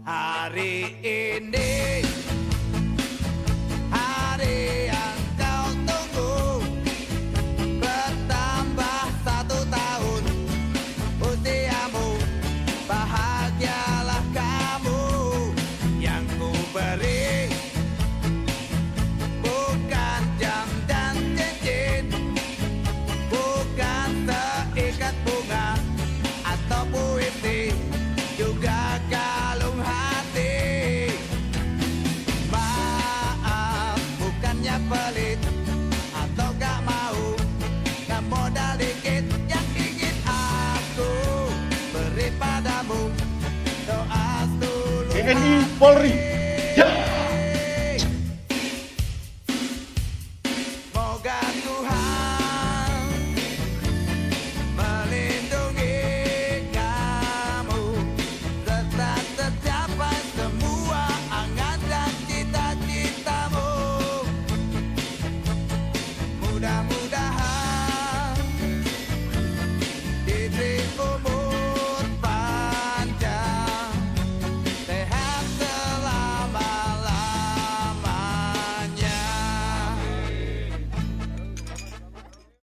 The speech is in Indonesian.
Hari ini hari yang kau tunggu, bertambah 1 tahun usiamu, bahagialah kamu. Yang ku beri bukan jam dan cincin, bukan seikat bunga atau puisi, juga kalung hati. Maaf, bukannya pelit atau gak mau, gak modal dikit yang ingin aku beri padamu, doa setulus TNI Polri. Ya.